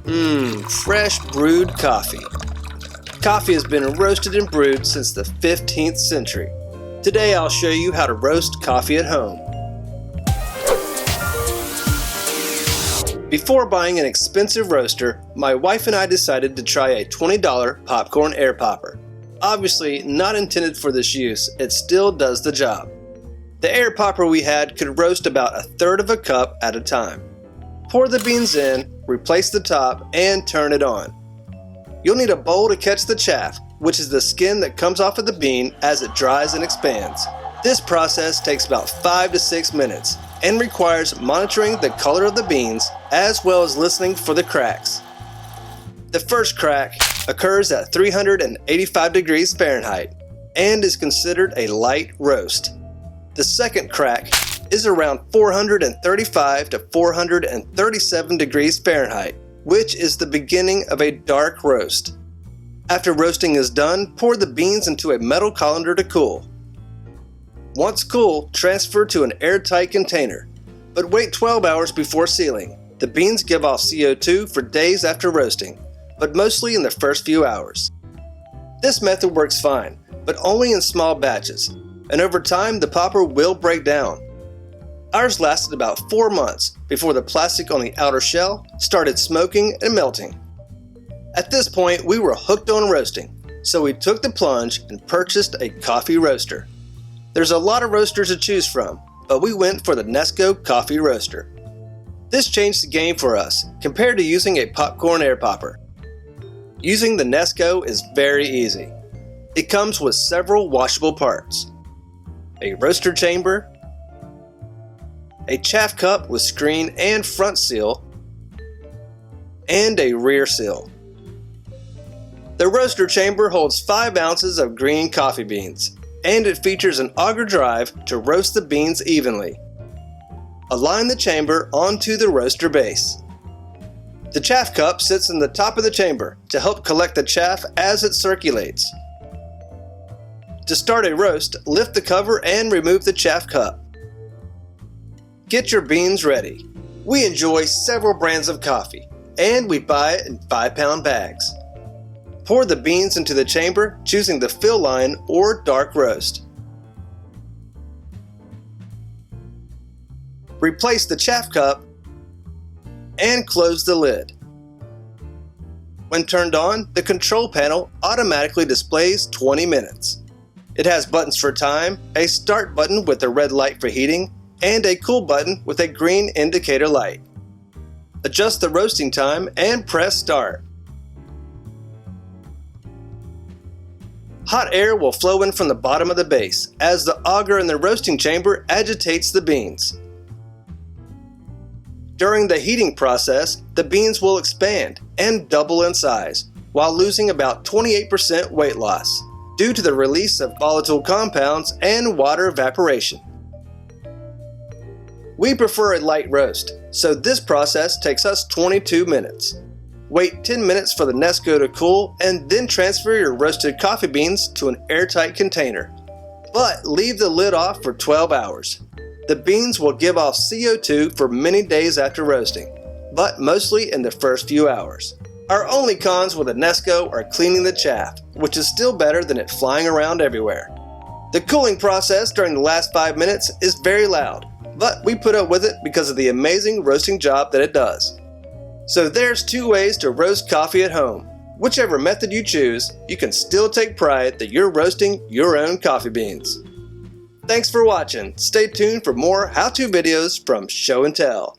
Fresh brewed coffee. Coffee has been roasted and brewed since the 15th century. Today I'll show you how to roast coffee at home. Before buying an expensive roaster, my wife and I decided to try a $20 popcorn air popper. Obviously not intended for this use, it still does the job. The air popper we had could roast about 1/3 of a cup at a time. Pour the beans in, replace the top, and turn it on. You'll need a bowl to catch the chaff, which is the skin that comes off of the bean as it dries and expands. This process takes about 5 to 6 minutes and requires monitoring the color of the beans as well as listening for the cracks. The first crack occurs at 385 degrees Fahrenheit and is considered a light roast. The second crack is around 435 to 437 degrees Fahrenheit, which is the beginning of a dark roast. After roasting is done, pour the beans into a metal colander to cool. Once cool, transfer to an airtight container, but wait 12 hours before sealing. The beans give off CO2 for days after roasting, but mostly in the first few hours. This method works fine, but only in small batches, and over time the popper will break down. Ours lasted about 4 months before the plastic on the outer shell started smoking and melting. At this point, we were hooked on roasting, so we took the plunge and purchased a coffee roaster. There's a lot of roasters to choose from, but we went for the Nesco coffee roaster. This changed the game for us compared to using a popcorn air popper. Using the Nesco is very easy. It comes with several washable parts: a roaster chamber, a chaff cup with screen and front seal, and a rear seal. The roaster chamber holds 5 ounces of green coffee beans, and it features an auger drive to roast the beans evenly. Align the chamber onto the roaster base. The chaff cup sits in the top of the chamber to help collect the chaff as it circulates. To start a roast, lift the cover and remove the chaff cup. Get your beans ready. We enjoy several brands of coffee, and we buy it in 5-pound bags. Pour the beans into the chamber, choosing the fill line or dark roast. Replace the chaff cup and close the lid. When turned on, the control panel automatically displays 20 minutes. It has buttons for time, a start button with a red light for heating, and a cool button with a green indicator light. Adjust the roasting time and press start. Hot air will flow in from the bottom of the base as the auger in the roasting chamber agitates the beans. During the heating process, the beans will expand and double in size while losing about 28% weight loss due to the release of volatile compounds and water evaporation. We prefer a light roast, so this process takes us 22 minutes. Wait 10 minutes for the Nesco to cool and then transfer your roasted coffee beans to an airtight container. But leave the lid off for 12 hours. The beans will give off CO2 for many days after roasting, but mostly in the first few hours. Our only cons with a Nesco are cleaning the chaff, which is still better than it flying around everywhere. The cooling process during the last 5 minutes is very loud, but we put up with it because of the amazing roasting job that it does. So there's 2 ways to roast coffee at home. Whichever method you choose, you can still take pride that you're roasting your own coffee beans. Thanks for watching. Stay tuned for more how-to videos from Show and Tell.